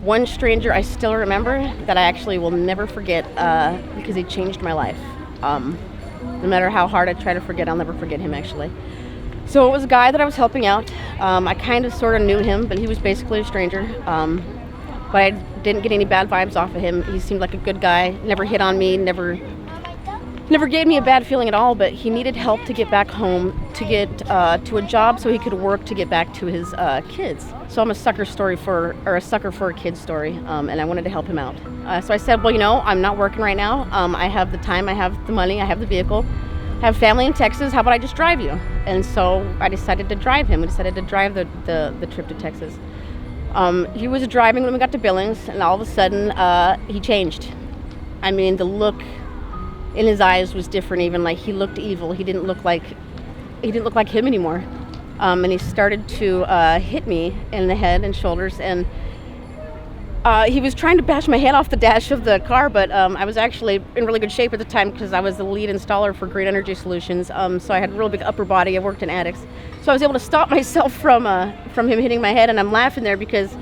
One stranger I still remember that I actually will never forget because he changed my life. No matter how hard I try to forget, I'll never forget him actually. So it was a guy that I was helping out. I kind of sort of knew him, but he was basically a stranger. But I didn't get any bad vibes off of him. He seemed like a good guy, never hit on me, never gave me a bad feeling at all, but he needed help to get back home, to get to a job so he could work to get back to his kids. So I'm a sucker for a kid's story, and I wanted to help him out. So I said, well, I'm not working right now. I have the time, I have the money, I have the vehicle, I have family in Texas. How about I just drive you? And so I decided to drive him. We decided to drive the trip to Texas. He was driving when we got to Billings, and all of a sudden he changed. I mean, the look in his eyes was different. Even like he looked evil. He didn't look like him anymore. And he started to hit me in the head and shoulders, and he was trying to bash my head off the dash of the car, but I was actually in really good shape at the time because I was the lead installer for Green Energy Solutions. So I had a real big upper body. I worked in attics, so I was able to stop myself from him hitting my head. And I'm laughing there because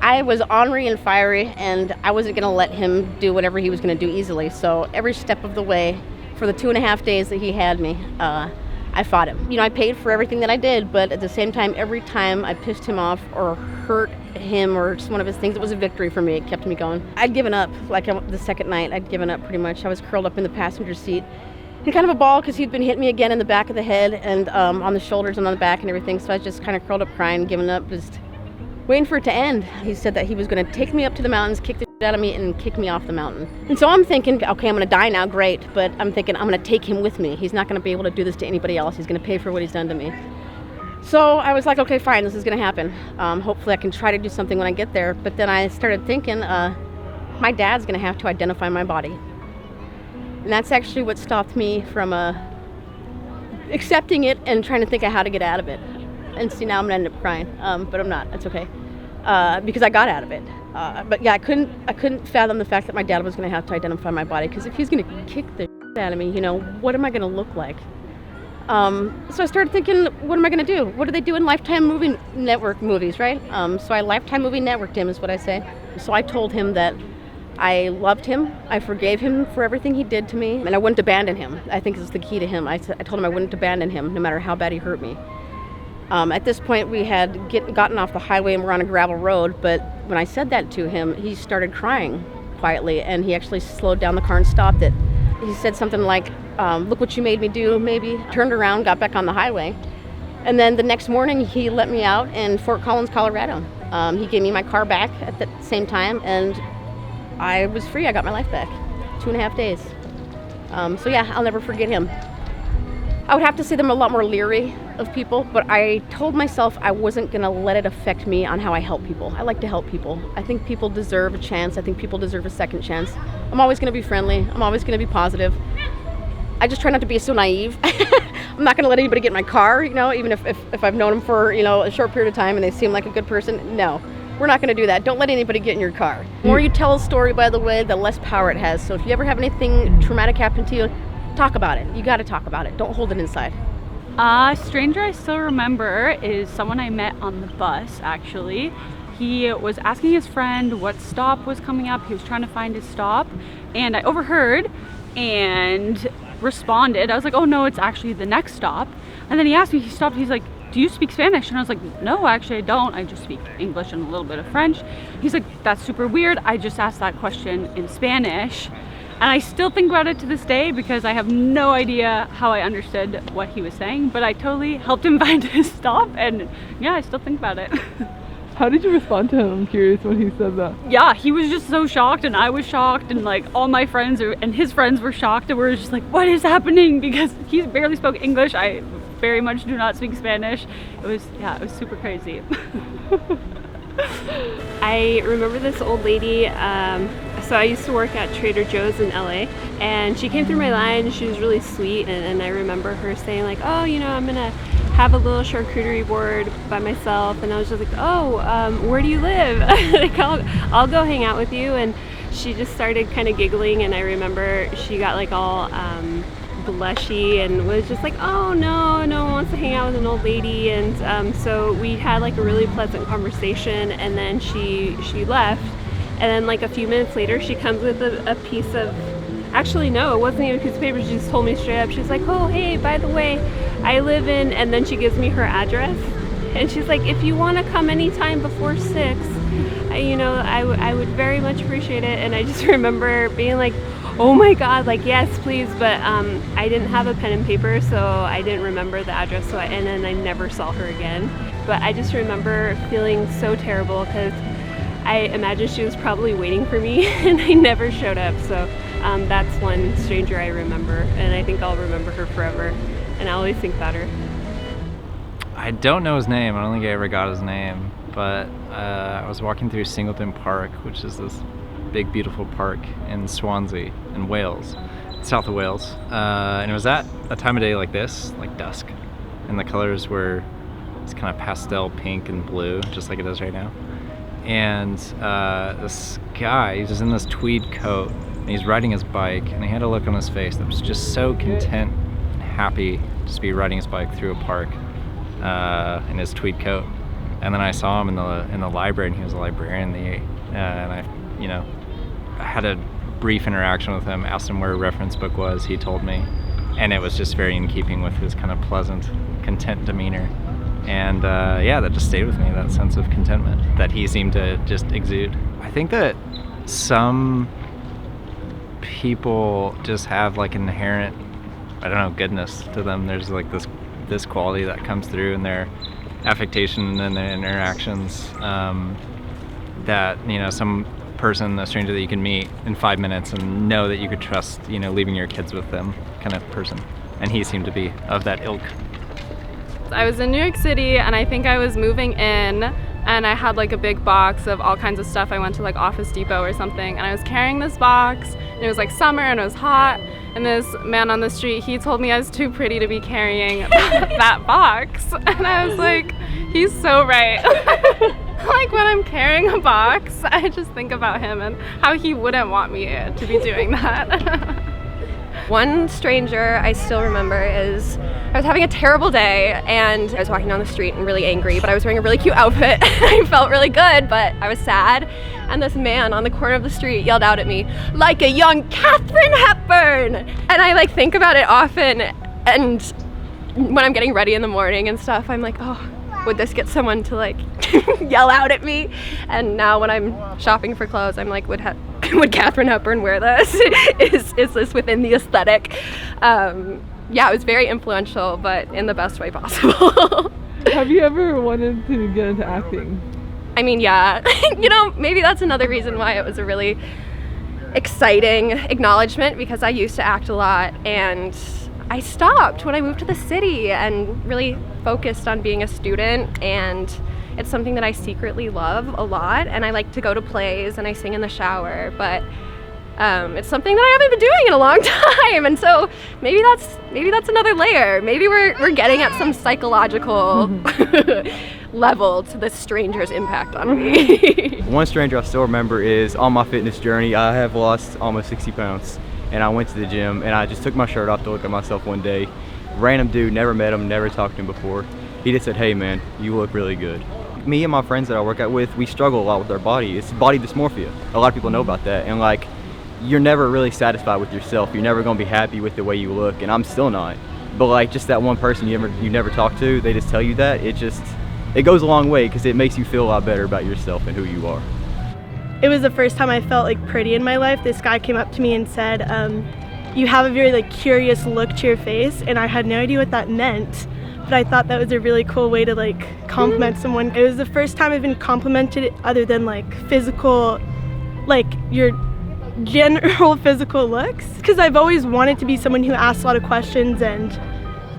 I was ornery and fiery, and I wasn't going to let him do whatever he was going to do easily. So every step of the way, for the 2.5 days that he had me, I fought him. I paid for everything that I did, but at the same time, every time I pissed him off or hurt him or just one of his things, it was a victory for me. It kept me going. I'd given up. The second night, I'd given up pretty much. I was curled up in the passenger seat in kind of a ball because he'd been hitting me again in the back of the head and on the shoulders and on the back and everything. So I was just kind of curled up crying, giving up, just waiting for it to end. He said that he was going to take me up to the mountains, kick the shit out of me, and kick me off the mountain. And so I'm thinking, okay, I'm going to die now, great. But I'm thinking I'm going to take him with me. He's not going to be able to do this to anybody else. He's going to pay for what he's done to me. So I was like, okay, fine, this is going to happen. Hopefully I can try to do something when I get there. But then I started thinking, my dad's going to have to identify my body. And that's actually what stopped me from accepting it and trying to think of how to get out of it. And see, now I'm going to end up crying, but I'm not. It's okay, because I got out of it. But yeah, I couldn't fathom the fact that my dad was going to have to identify my body, because if he's going to kick the shit out of me, what am I going to look like? So I started thinking, what am I going to do? What do they do in Lifetime Movie Network movies, right? So I Lifetime Movie Networked him, is what I say. So I told him that I loved him, I forgave him for everything he did to me, and I wouldn't abandon him. I think this is the key to him. I told him I wouldn't abandon him, no matter how bad he hurt me. At this point, we had gotten off the highway and we're on a gravel road, but when I said that to him, he started crying quietly, and he actually slowed down the car and stopped it. He said something like, look what you made me do, maybe. Turned around, got back on the highway. And then the next morning, he let me out in Fort Collins, Colorado. He gave me my car back at the same time, and I was free. I got my life back. 2.5 days. So yeah, I'll never forget him. I would have to say that I'm a lot more leery of people, but I told myself I wasn't going to let it affect me on how I help people. I like to help people. I think people deserve a chance. I think people deserve a second chance. I'm always going to be friendly. I'm always going to be positive. I just try not to be so naive. I'm not going to let anybody get in my car, even if I've known them for, a short period of time and they seem like a good person. No, we're not going to do that. Don't let anybody get in your car. The more you tell a story, by the way, the less power it has. So if you ever have anything traumatic happen to you, talk about it. You got to talk about it. Don't hold it inside. Stranger I still remember is someone I met on the bus, actually. He was asking his friend what stop was coming up. He was trying to find his stop, and I overheard and responded. I was like, oh no, it's actually the next stop. And then he asked me, he stopped, he's like, do you speak Spanish? And I was like, no, actually I don't. I just speak English and a little bit of French. He's like, that's super weird. I just asked that question in Spanish. And I still think about it to this day because I have no idea how I understood what he was saying, but I totally helped him find his stop, and yeah, I still think about it. How did you respond to him? I'm curious when he said that. Yeah, he was just so shocked, and I was shocked, and like all my friends and his friends were shocked, and we were just like, what is happening? Because he barely spoke English. I very much do not speak Spanish. It was super crazy. I remember this old lady, so I used to work at Trader Joe's in LA, and she came through my line. She was really sweet, and I remember her saying like, oh, I'm gonna have a little charcuterie board by myself, and I was just like, oh, where do you live? Like, I'll go hang out with you. And she just started kind of giggling, and I remember she got like all blushy and was just like, oh no one wants to hang out with an old lady. And so we had like a really pleasant conversation, and then she left, And then like a few minutes later, she comes with a piece of, actually no, it wasn't even a piece of paper. She just told me straight up. She's like, oh, hey, by the way, I live in, and then she gives me her address. And she's like, if you want to come anytime before 6, I would very much appreciate it. And I just remember being like, oh my God, like, yes, please. But I didn't have a pen and paper, so I didn't remember the address. And then I never saw her again. But I just remember feeling so terrible because I imagine she was probably waiting for me and I never showed up. So that's one stranger I remember, and I think I'll remember her forever. And I always think about her. I don't know his name. I don't think I ever got his name. But I was walking through Singleton Park, which is this big, beautiful park in Swansea, in Wales, south of Wales. And it was at a time of day like this, like dusk. And the colors were this kind of pastel pink and blue, just like it is right now. And this guy, he's just in this tweed coat, and he's riding his bike, and he had a look on his face that was just so content and happy just to be riding his bike through a park in his tweed coat. And then I saw him in the library, and he was a librarian, and I had a brief interaction with him, asked him where a reference book was, he told me, and it was just very in keeping with his kind of pleasant, content demeanor. And that just stayed with me, that sense of contentment that he seemed to just exude. I think that some people just have like inherent, goodness to them. There's like this quality that comes through in their affectation and their interactions that, some person, a stranger that you can meet in 5 minutes and know that you could trust, leaving your kids with them kind of person. And he seemed to be of that ilk. I was in New York City, and I think I was moving in, and I had like a big box of all kinds of stuff. I went to like Office Depot or something, and I was carrying this box, and it was like summer and it was hot, and this man on the street, he told me I was too pretty to be carrying that box. And I was like, he's so right. Like when I'm carrying a box, I just think about him and how he wouldn't want me to be doing that. One stranger I still remember is I was having a terrible day and I was walking down the street and really angry, but I was wearing a really cute outfit. I felt really good, but I was sad. And this man on the corner of the street yelled out at me, like a young Katharine Hepburn! And I like think about it often, and when I'm getting ready in the morning and stuff, I'm like, oh, would this get someone to like yell out at me? And now when I'm shopping for clothes, I'm like, would Katharine Hepburn wear this? Is this within the aesthetic? It was very influential, but in the best way possible. Have you ever wanted to get into acting? I mean, yeah. Maybe that's another reason why it was a really exciting acknowledgement, because I used to act a lot and I stopped when I moved to the city and really focused on being a student, and it's something that I secretly love a lot, and I like to go to plays and I sing in the shower, but it's something that I haven't been doing in a long time, and so maybe that's another layer. Maybe we're getting at some psychological level to this stranger's impact on me. One stranger I still remember is on my fitness journey. I have lost almost 60 pounds, and I went to the gym and I just took my shirt off to look at myself one day. Random dude, never met him, never talked to him before. He just said, hey man, you look really good. Me and my friends that I work out with, we struggle a lot with our body. It's body dysmorphia. A lot of people know about that, and like, you're never really satisfied with yourself. You're never gonna be happy with the way you look, and I'm still not. But like, just that one person you never talk to, they just tell you that, it goes a long way, because it makes you feel a lot better about yourself and who you are. It was the first time I felt like pretty in my life. This guy came up to me and said, you have a very like curious look to your face, and I had no idea what that meant, but I thought that was a really cool way to like compliment someone. It was the first time I've been complimented other than like physical, like your general physical looks, because I've always wanted to be someone who asks a lot of questions and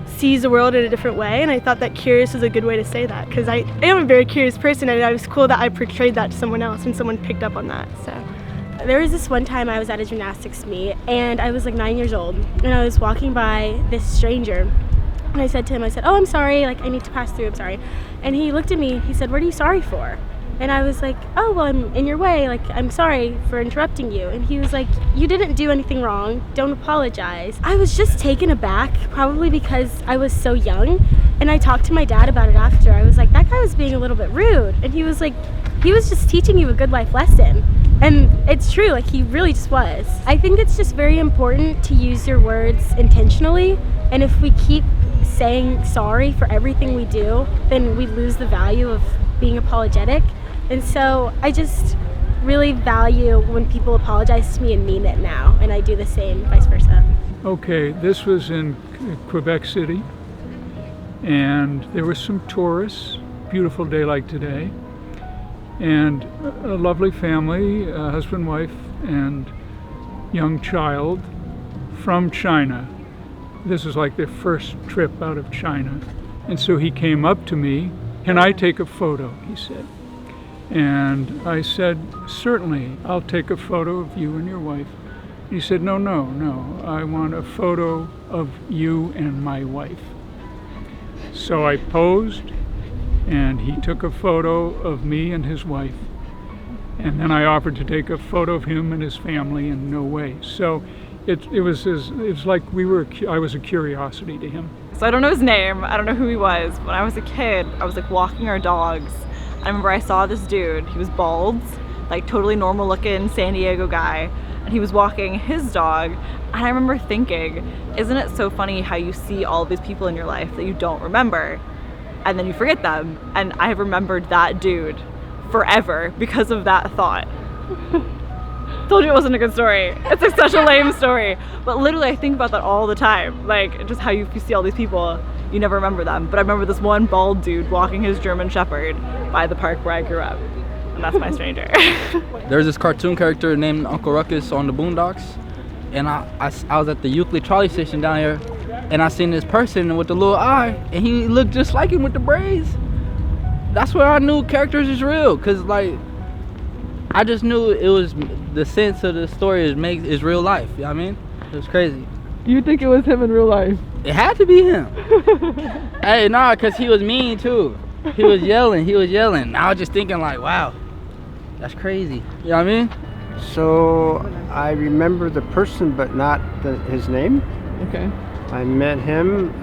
sees the world in a different way, and I thought that curious is a good way to say that, because I am a very curious person, and it was cool that I portrayed that to someone else and someone picked up on that. So there was this one time I was at a gymnastics meet, and I was like 9 years old, and I was walking by this stranger, and I said to him, oh, I'm sorry, like I need to pass through, I'm sorry. And he looked at me, he said, what are you sorry for? And I was like, oh, well, I'm in your way, like, I'm sorry for interrupting you. And he was like, you didn't do anything wrong, don't apologize. I was just taken aback, probably because I was so young, and I talked to my dad about it after. I was like, that guy was being a little bit rude. And he was like, he was just teaching you a good life lesson. And it's true, like he really just was. I think it's just very important to use your words intentionally. And if we keep saying sorry for everything we do, then we lose the value of being apologetic. And so I just really value when people apologize to me and mean it now. And I do the same, vice versa. Okay, this was in Quebec City. And there were some tourists, beautiful day like today. And a lovely family, a husband, wife, and young child from China. This is like their first trip out of China. And so he came up to me, "Can I take a photo?" he said. And I said, "Certainly, I'll take a photo of you and your wife." He said, no, I want a photo of you and my wife." So I posed, and he took a photo of me and his wife. And then I offered to take a photo of him and his family, and no way. So it was like I was a curiosity to him. So I don't know his name, I don't know who he was. When I was a kid, I was like walking our dogs. I remember I saw this dude, he was bald, like totally normal looking San Diego guy. And he was walking his dog. And I remember thinking, isn't it so funny how you see all these people in your life that you don't remember? And then you forget them. And I have remembered that dude forever because of that thought. Told you it wasn't a good story. It's like such a lame story. But literally I think about that all the time. Like just how you see all these people, you never remember them. But I remember this one bald dude walking his German Shepherd by the park where I grew up. And that's my stranger. There's this cartoon character named Uncle Ruckus on the Boondocks. And I was at the Euclid trolley station down here, and I seen this person with the little eye, and he looked just like him with the braids. That's where I knew characters is real, cause like I just knew it was the sense of the story is real life. You know what I mean? It was crazy. You think it was him in real life? It had to be him. Hey, nah, cause he was mean too. He was yelling. I was just thinking like, wow, that's crazy. You know what I mean? So I remember the person, but not his name. Okay. I met him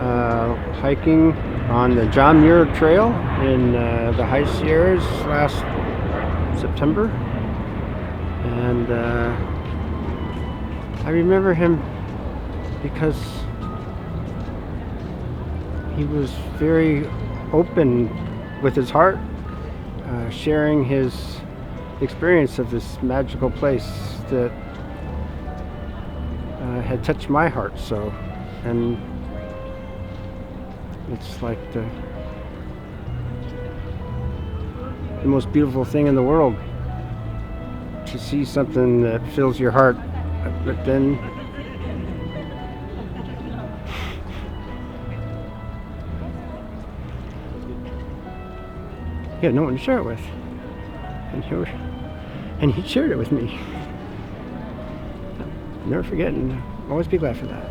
hiking on the John Muir Trail in the High Sierras last September. And I remember him because he was very open with his heart, sharing his experience of this magical place that had touched my heart so. And it's like the most beautiful thing in the world to see something that fills your heart, but then you had no one to share it with. And he shared it with me. I'll never forget, and I'll always be glad for that.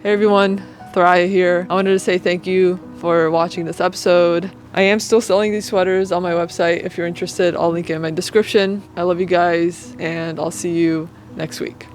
Hey everyone, Thoraya here. I wanted to say thank you for watching this episode. I am still selling these sweaters on my website. If you're interested, I'll link it in my description. I love you guys, and I'll see you next week.